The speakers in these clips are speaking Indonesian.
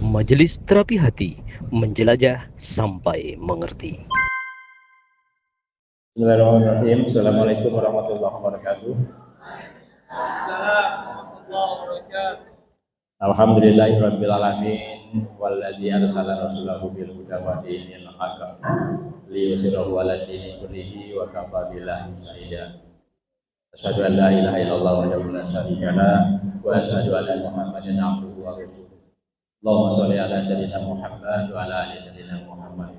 Majelis Terapi Hati, menjelajah sampai mengerti. Bismillahirrahmanirrahim. Assalamualaikum warahmatullahi wabarakatuh. Alhamdulillahirabbil alamin wallazi arsala rasulahu bil huda wa dinil haqq liyuzhirahu 'ala dini kullihi wa kafa billahi shahida. Asyhadu an la ilaha illallah wahdahu la syarika lah wa asyhadu anna Muhammadan abduhu wa rasuluh. Allahumma shalli ala sayyidina Muhammad wa ala ali sayyidina Muhammad.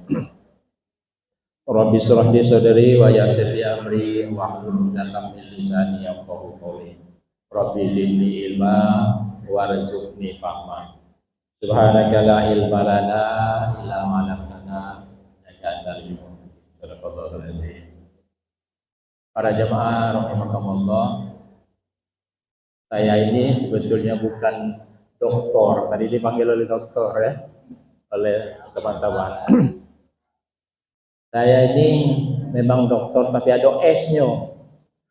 Rabbi shrah li sadri wa yassir li amri wahlul 'uqdatam min lisani yafqahu qawli. Rabbi zidni ilma warzuqni fahma. Subhanaka la ilma lana illa ma 'allamtana innaka antal alimul hakim. Shadaqallahul azim. Para jemaah rahimakumullah, saya ini sebetulnya bukan doktor. Tadi dipanggil oleh doktor ya, oleh teman-teman. Saya ini memang dokter tapi ada S-nya.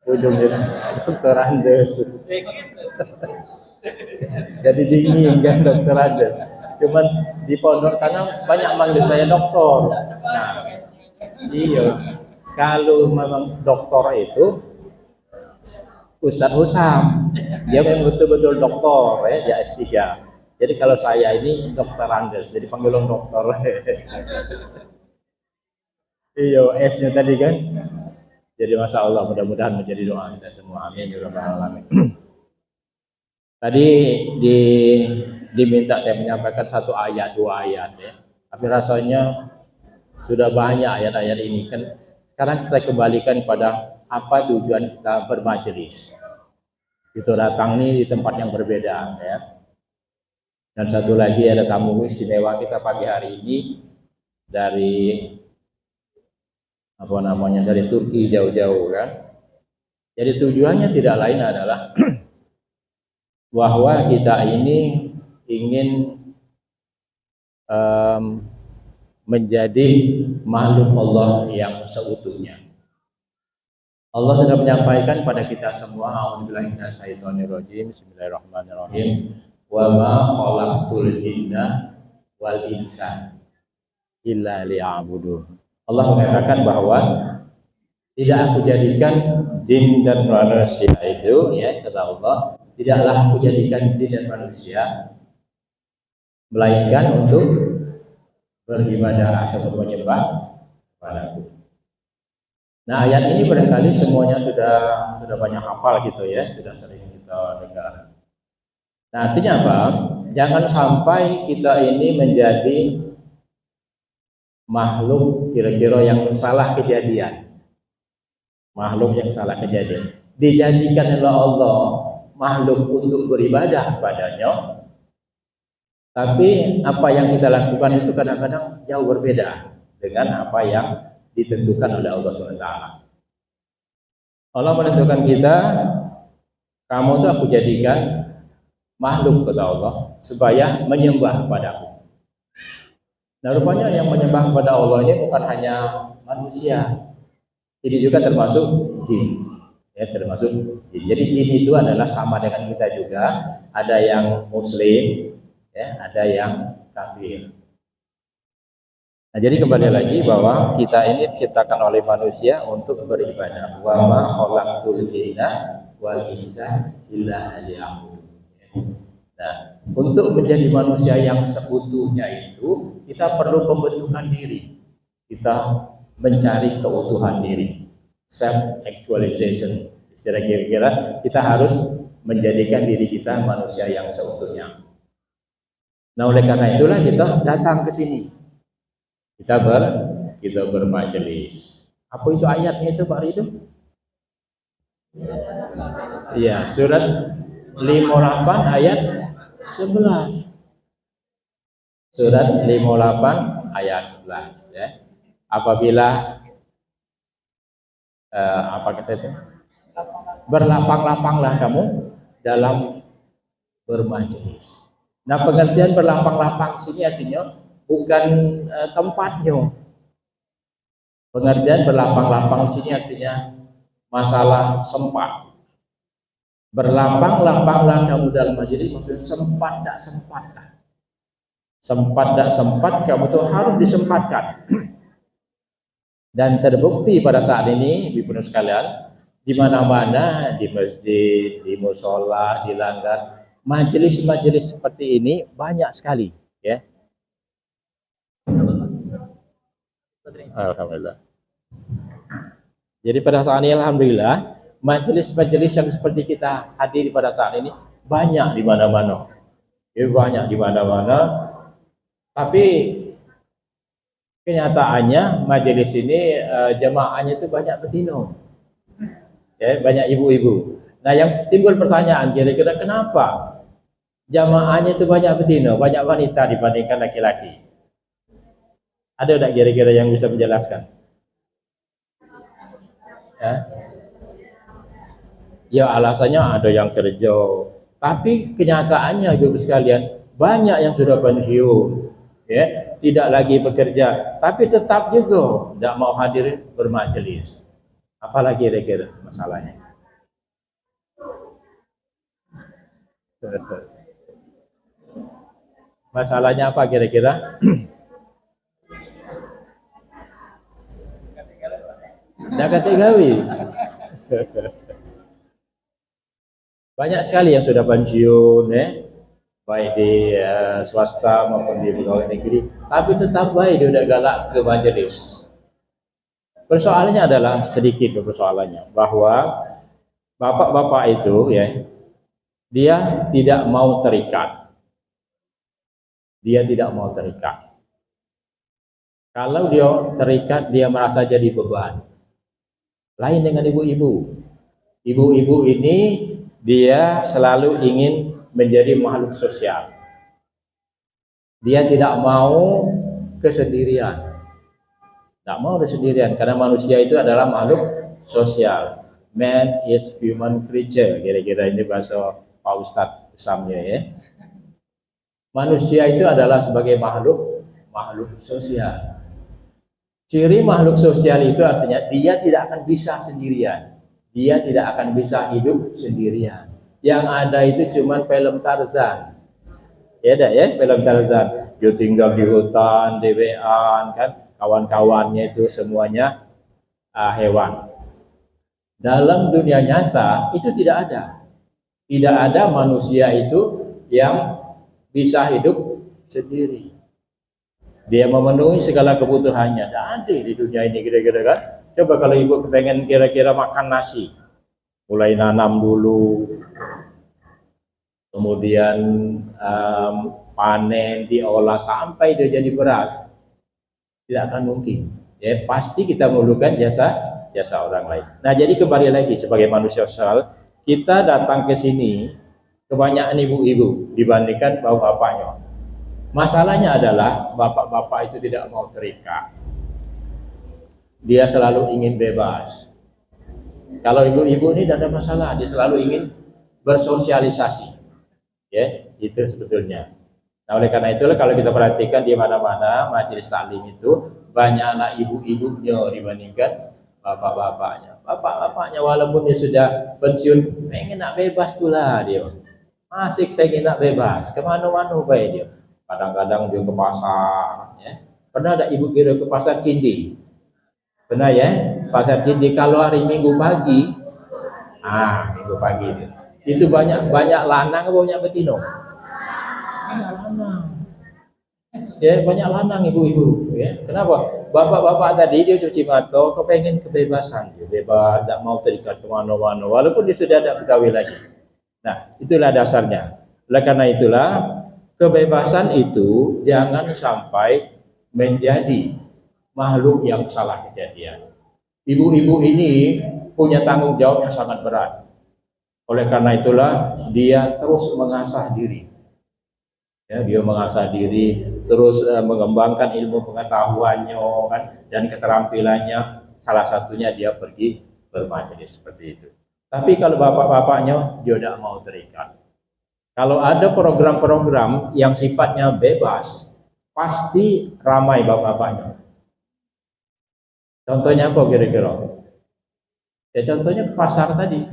Ujungnya dokter Andes. Jadi dingin kan dokter Andes. Cuman di pondok sana banyak manggil saya dokter. Nah, iya. Kalau memang dokter itu Ustadz Husam, dia memang betul-betul dokter ya, dia S3. Jadi kalau saya ini dokter Andes, jadi panggilan dokter. Iya, S-nya tadi kan. Jadi masya Allah, mudah-mudahan menjadi doa kita semua. Amin ya rabbal alamin. Tadi diminta saya menyampaikan satu ayat, dua ayat ya. Tapi rasanya sudah banyak ayat-ayat ini kan. Sekarang saya kembalikan pada apa tujuan kita bermajelis. Kita datang nih di tempat yang berbeda ya. Dan satu lagi ada tamu istimewa kita pagi hari ini dari dari Turki jauh-jauh kan. Jadi tujuannya tidak lain adalah bahwa kita ini ingin menjadi makhluk Allah yang seutuhnya. Allah sudah menyampaikan pada kita semua, a'udzubillahi minasyaitonirrajim, bismillahirrahmanirrahim, wa ma khalaqtul jinna wal insa illa liya'budun. Allah mengatakan bahwa tidak aku jadikan jin dan manusia itu ya, kata Allah, tidaklah aku jadikan jin dan manusia melainkan untuk beribadah atau menyembah padaku. Nah, ayat ini barangkali semuanya sudah banyak hafal gitu ya, sudah sering kita dengar. Nah, artinya apa? Jangan sampai kita ini menjadi makhluk kira-kira yang salah kejadian. Makhluk yang salah kejadian. Dijadikan oleh Allah makhluk untuk beribadah padanya. Tapi apa yang kita lakukan itu kadang-kadang jauh berbeda dengan apa yang ditentukan oleh Allah SWT. Allah menentukan kita, kamu tuh aku jadikan makhluk kata Allah supaya menyembah padaku. Nah, rupanya yang menyembah kepada Allah ini bukan hanya manusia, jadi juga termasuk jin. Ya, termasuk jin. Jadi jin itu adalah sama dengan kita juga, ada yang muslim, ya, ada yang kafir. Nah, jadi kembali lagi bahwa kita ini diciptakan oleh manusia untuk beribadah. Wa ma khalaqtul jinna wal insa illa liya'budun. Nah, untuk menjadi manusia yang seutuhnya itu kita perlu pembentukan diri. Kita mencari keutuhan diri, self actualization. Istilah kira-kira kita harus menjadikan diri kita manusia yang seutuhnya. Nah, oleh karena itulah kita datang ke sini. Kita bermajelis. Apa itu ayatnya itu Pak Ridho? Iya, surat 58 ayat 11. Surat 58 ayat 11 ya. Apabila apa kata itu? Berlapang-lapanglah kamu dalam bermajelis. Nah, pengertian berlapang-lapang sini artinya bukan tempatnya. Pengertian berlapang-lapang sini artinya masalah sempat. Berlapang-lapanglah kamu dalam majelis, maksudnya sempat tak sempat lah. Sempat tidak sempat, kamu tuh harus disempatkan. Dan terbukti pada saat ini, ibu sekalian, di mana-mana, di masjid, di musola, di langgar, majelis-majelis seperti ini banyak sekali, ya. Alhamdulillah. Jadi pada saat ini, alhamdulillah, majelis-majelis yang seperti kita hadiri pada saat ini banyak di mana-mana. Ya, banyak di mana-mana. Tapi kenyataannya majelis ini jemaahnya itu banyak betina, ya, banyak ibu-ibu. Nah, yang timbul pertanyaan kira-kira kenapa jamaahnya itu banyak betina, banyak wanita dibandingkan laki-laki? Ada tidak kira-kira yang bisa menjelaskan? Ya, ya alasannya ada yang kerja, tapi kenyataannya ibu sekalian banyak yang sudah pensiun, ya, tidak lagi bekerja, tapi tetap juga tidak mau hadir bermajelis. Apalagi kira-kira masalahnya? Masalahnya apa kira-kira? Dah kata gawe. Banyak sekali yang sudah pensiun, ya, baik di swasta maupun di pegawai negeri, tapi tetap baik dia udah galak ke majelis. Persoalannya adalah sedikit persoalannya bahwa bapak-bapak itu, ya, dia tidak mau terikat. Dia tidak mau terikat. Kalau dia terikat, dia merasa jadi beban. Lain dengan ibu-ibu. Ibu-ibu ini dia selalu ingin menjadi makhluk sosial. Dia tidak mau kesendirian. Tidak mau kesendirian karena manusia itu adalah makhluk sosial. Man is human creature. Kira-kira ini bahasa Pak Ustadz Samnya, ya. Manusia itu adalah sebagai makhluk sosial. Ciri makhluk sosial itu artinya dia tidak akan bisa sendirian. Dia tidak akan bisa hidup sendirian. Yang ada itu cuma film Tarzan. Ya dah, ya, film Tarzan. Dia tinggal di hutan, dewean, kan, kawan-kawannya itu semuanya hewan. Dalam dunia nyata itu tidak ada. Tidak ada manusia itu yang bisa hidup sendiri. Dia memenuhi segala kebutuhannya. Tidak ada di dunia ini kira-kira, kan. Coba kalau ibu kepengen kira-kira makan nasi, mulai nanam dulu, kemudian panen, diolah sampai dia jadi beras, tidak akan mungkin. Ya, pasti kita memerlukan jasa orang lain. Nah, jadi kembali lagi sebagai manusia sosial, kita datang ke sini kebanyakan ibu-ibu dibandingkan bapak-bapaknya. Masalahnya adalah bapak-bapak itu tidak mau terikat. Dia selalu ingin bebas. Kalau ibu-ibu ini tidak ada masalah, dia selalu ingin bersosialisasi. Ya, itu sebetulnya. Nah, oleh karena itulah kalau kita perhatikan di mana-mana majelis taklim itu banyaklah ibu-ibunya dibandingkan bapak-bapaknya. Bapak-bapaknya walaupun dia sudah pensiun, pengen nak bebas tulah dia. Masih pengen nak bebas, kemana-mana baik dia. Kadang-kadang dia ke pasar, ya. Pernah ada ibu kira ke pasar Cindi? Pernah, ya? Pasar Cindi kalau hari Minggu pagi, Minggu pagi itu banyak lanang, banyak betino. Banyak lanang. Ya, banyak lanang ibu-ibu, ya. Kenapa? Bapak-bapak tadi dia cuci mata, kepengen kebebasan, dia bebas, tidak mau terikat kemana-mana, walaupun dia sudah ada pegawai lagi. Nah, itulah dasarnya. Oleh karena itulah kebebasan itu jangan sampai menjadi makhluk yang salah kejadian. Ibu-ibu ini punya tanggung jawab yang sangat berat. Oleh karena itulah dia terus mengasah diri. Ya, dia mengasah diri, terus mengembangkan ilmu pengetahuannya, kan, dan keterampilannya. Salah satunya dia pergi bermajelis seperti itu. Tapi kalau bapak-bapaknya dia tidak mau terikat. Kalau ada program-program yang sifatnya bebas, pasti ramai bapak-bapaknya. Contohnya apa kira-kira? Ya contohnya ke pasar tadi.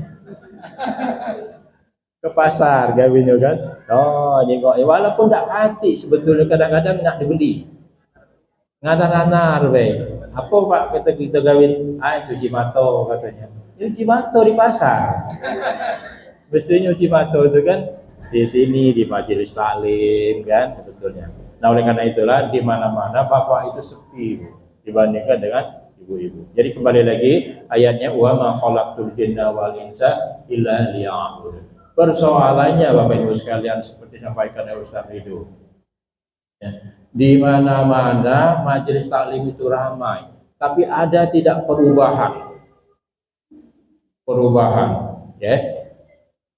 ke pasar gawinnya kan. Oh, jengok walaupun tak hati sebetulnya kadang-kadang nak dibeli. Ngadar-ngadar we. Apa Pak kata kita gawin? Ah, cuci mata katanya. Cuci mata di pasar. Mestinya cuci mata itu kan di sini di majelis taklim kan sebetulnya. Nah, oleh karena itulah di mana-mana bapak itu sepi dibandingkan dengan ibu-ibu. Jadi kembali lagi ayatnya wa ma khalaqtul jinna wal insa illa liya'budun. Persoalannya Bapak Ibu sekalian seperti sampaikan oleh Ustaz Ridho. Ya. Di mana-mana majelis taklim itu ramai, tapi ada tidak perubahan, ya.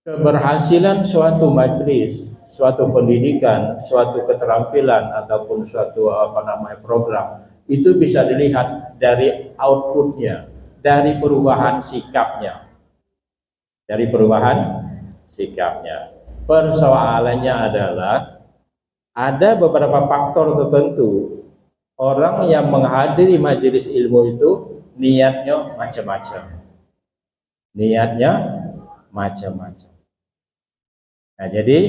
Keberhasilan suatu majelis, suatu pendidikan, suatu keterampilan ataupun suatu program itu bisa dilihat dari outputnya, dari perubahan sikapnya, Persoalannya adalah ada beberapa faktor tertentu orang yang menghadiri majelis ilmu itu niatnya macam-macam. Nah, jadi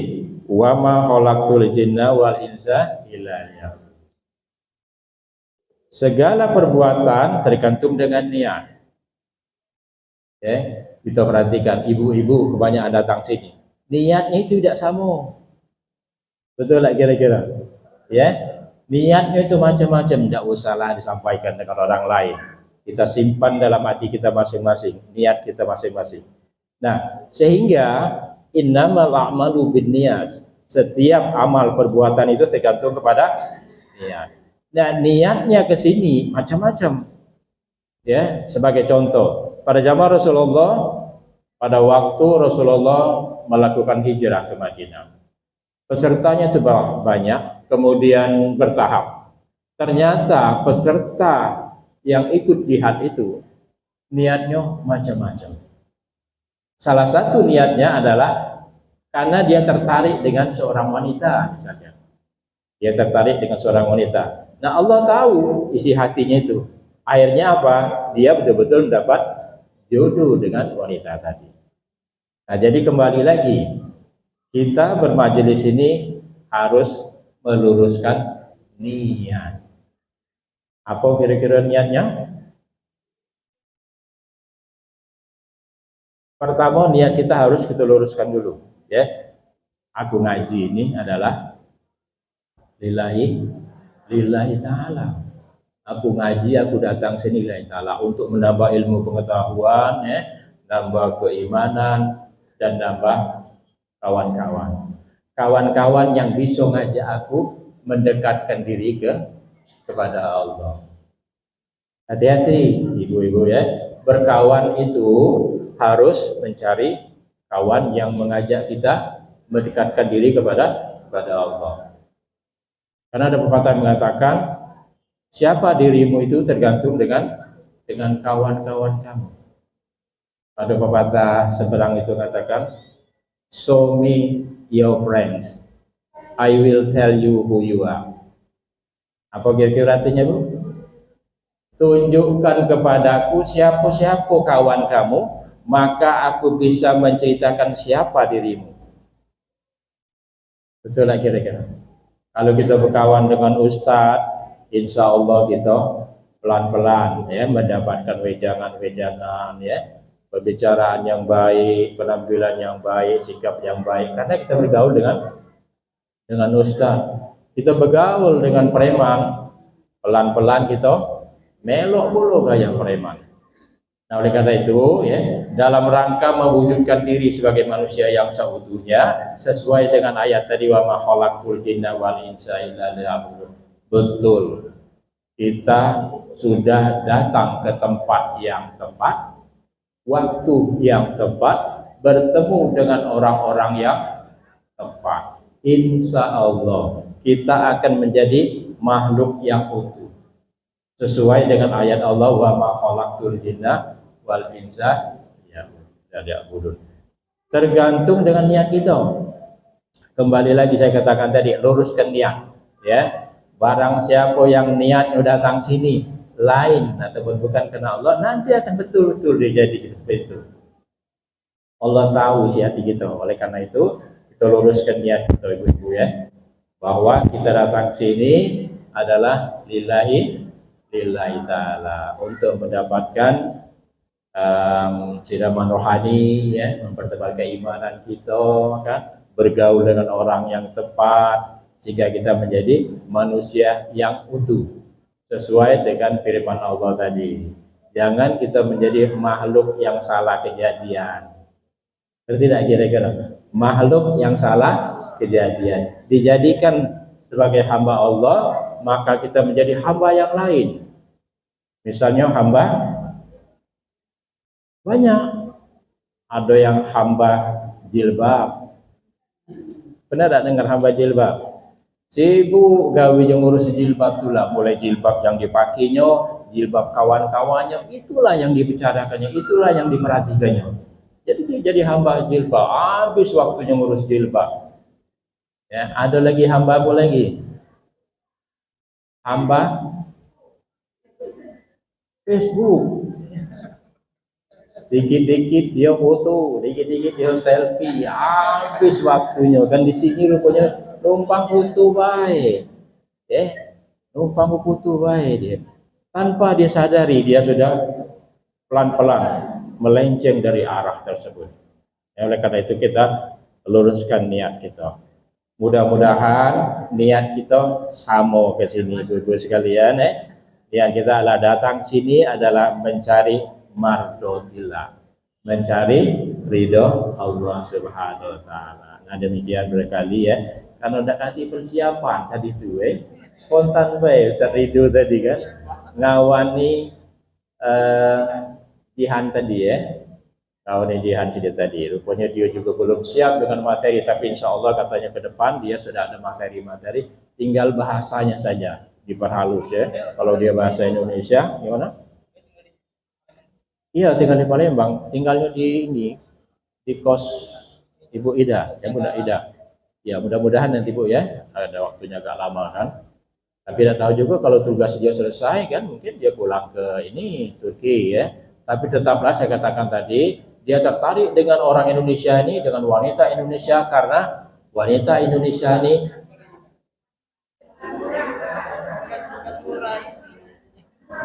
wa ma khalaqtul jinna wal insa illa liya'budun. Segala perbuatan tergantung dengan niat. Ya, kita perhatikan ibu-ibu kebanyakan datang sini. Niatnya itu tidak sama. Betul lah kira-kira. Ya, niatnya itu macam-macam, tidak usahlah disampaikan dengan orang lain. Kita simpan dalam hati kita masing-masing, niat kita masing-masing. Nah, sehingga innamal a'malu binniyat. Setiap amal perbuatan itu tergantung kepada niat. Nah, niatnya ke sini macam-macam. Ya, sebagai contoh, pada zaman Rasulullah, pada waktu Rasulullah melakukan hijrah ke Madinah. Pesertanya itu banyak, kemudian bertahap. Ternyata peserta yang ikut jihad itu niatnya macam-macam. Salah satu niatnya adalah karena dia tertarik dengan seorang wanita misalnya. Dia tertarik dengan seorang wanita. Nah, Allah tahu isi hatinya itu. Akhirnya apa? Dia betul-betul mendapat jodoh dengan wanita tadi. Nah, jadi kembali lagi, kita bermajelis ini harus meluruskan niat. Apa kira-kira niatnya? Pertama, niat kita harus kita luruskan dulu, ya. Aku ngaji ini adalah lillahi ta'ala. Aku ngaji, aku datang sini lillahi ta'ala untuk menambah ilmu pengetahuan, ya, nambah keimanan dan nambah kawan-kawan yang bisa ngajak aku mendekatkan diri kepada Allah. Hati-hati ibu-ibu ya, berkawan itu harus mencari kawan yang mengajak kita mendekatkan diri kepada Allah. Karena ada pepatah yang mengatakan siapa dirimu itu tergantung dengan kawan-kawan kamu. Ada pepatah seberang itu mengatakan, show me your friends, I will tell you who you are. Apa kira-kira artinya, Bu? Tunjukkan kepadaku siapa kawan kamu, maka aku bisa menceritakan siapa dirimu. Betul lah kira-kira. Kalau kita berkawan dengan ustadz, insya Allah kita pelan-pelan ya mendapatkan wejangan-wejangan ya, pembicaraan yang baik, penampilan yang baik, sikap yang baik. Karena kita bergaul dengan ustadz. Kita bergaul dengan preman, pelan-pelan kita melok dulu gaya preman. Nah, oleh karena itu ya, dalam rangka mewujudkan diri sebagai manusia yang seutuhnya sesuai dengan ayat tadi wa ma khalaqtul jinna wal insa illa liya'budun. Betul. Kita sudah datang ke tempat yang tepat, waktu yang tepat, bertemu dengan orang-orang yang tepat. Insya Allah kita akan menjadi makhluk yang utuh sesuai dengan ayat Allah wa ma khalaqtul jinna wal insa liya'budun. Tergantung dengan niat kita. Kembali lagi saya katakan tadi, luruskan niat ya. Barang siapa yang niatnya datang sini lain ataupun bukan karena Allah, nanti akan betul-betul dia jadi seperti itu. Allah tahu isi hati kita. Oleh karena itu kita luruskan niat kita ibu-ibu ya, bahwa kita datang ke sini adalah lillahi ta'ala, untuk mendapatkan siraman rohani ya, mempertebal keimanan kita kan, bergaul dengan orang yang tepat sehingga kita menjadi manusia yang utuh sesuai dengan firman Allah tadi. Jangan kita menjadi makhluk yang salah kejadian. Berarti tidak kira-kira makhluk yang salah kejadian dijadikan sebagai hamba Allah, maka kita menjadi hamba yang lain. Misalnya hamba banyak, ada yang hamba jilbab. Pernah tak dengar hamba jilbab? Sibuk gawe yang ngurus jilbab itulah, mulai jilbab yang dipakainya, jilbab kawan-kawannya, itulah yang dibicarakannya, itulah yang diperhatikannya. Jadi dia jadi hamba jilbab, habis waktunya ngurus jilbab. Ya, ada lagi hamba apa lagi? Hamba Facebook. Dikit-dikit dia foto, dikit-dikit dia selfie, habis waktunya. Kan di sini rupanya numpang foto baik, numpang foto baik dia. Tanpa dia sadari dia sudah pelan-pelan melenceng dari arah tersebut. Ya, oleh karena itu kita luruskan niat kita. Mudah-mudahan niat kita sama ke sini, ibu-ibu sekalian. Niat kita adalah datang sini adalah mencari mardotillah, mencari ridho Allah Subhanahu Wa Taala. Nah demikian berkali ya. Karena udah kasih persiapan tadi tu, spontan baik Ustaz Ridho tadi kan ngawani jihan tadi ya. Ngawani jihan sini tadi. Rupanya dia juga belum siap dengan materi, tapi insya Allah katanya ke depan dia sudah ada materi-materi, tinggal bahasanya saja diperhalus ya. Kalau dia bahasa Indonesia gimana? Iya, tinggal di Palembang, tinggalnya di ini, di kos Ibu Ida, yang Bunda Ida. Ya, mudah-mudahan nanti Bu ya, ada waktunya agak lama kan. Tapi tidak tahu juga kalau tugas dia selesai kan, mungkin dia pulang ke ini Turki ya. Tapi tetaplah saya katakan tadi, dia tertarik dengan orang Indonesia ini, dengan wanita Indonesia, karena wanita Indonesia ini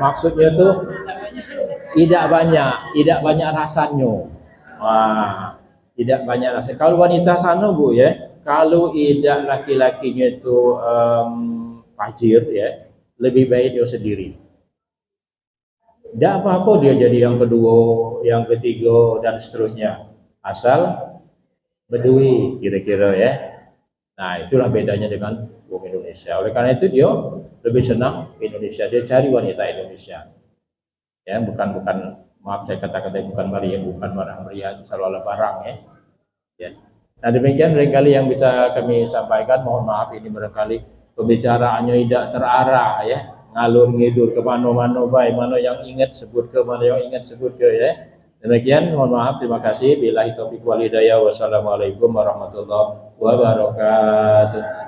maksudnya tuh tidak banyak rasanya. Wah, tidak banyak rasanya. Kalau wanita sana Bu ya, kalau tidak laki-lakinya itu fajir ya, lebih baik dia sendiri. Tidak apa-apa dia jadi yang kedua, yang ketiga dan seterusnya, asal bedui kira-kira ya. Nah itulah bedanya dengan wong Indonesia. Oleh karena itu dia lebih senang ke Indonesia, dia cari wanita Indonesia. Ya, bukan maaf saya kata-kata bukan Maria, bukan Maria itu selalu ada barang ya. Ya. Nah demikian barangkali yang bisa kami sampaikan. Mohon maaf ini barangkali pembicaraannya tidak terarah ya, ngalur ngidur ke mana-mana baik, mana yang ingat sebut ke, mana yang ingat sebut ke ya. Demikian, mohon maaf, terima kasih. Billahi taufiq wal hidayah. Wassalamualaikum warahmatullahi wabarakatuh.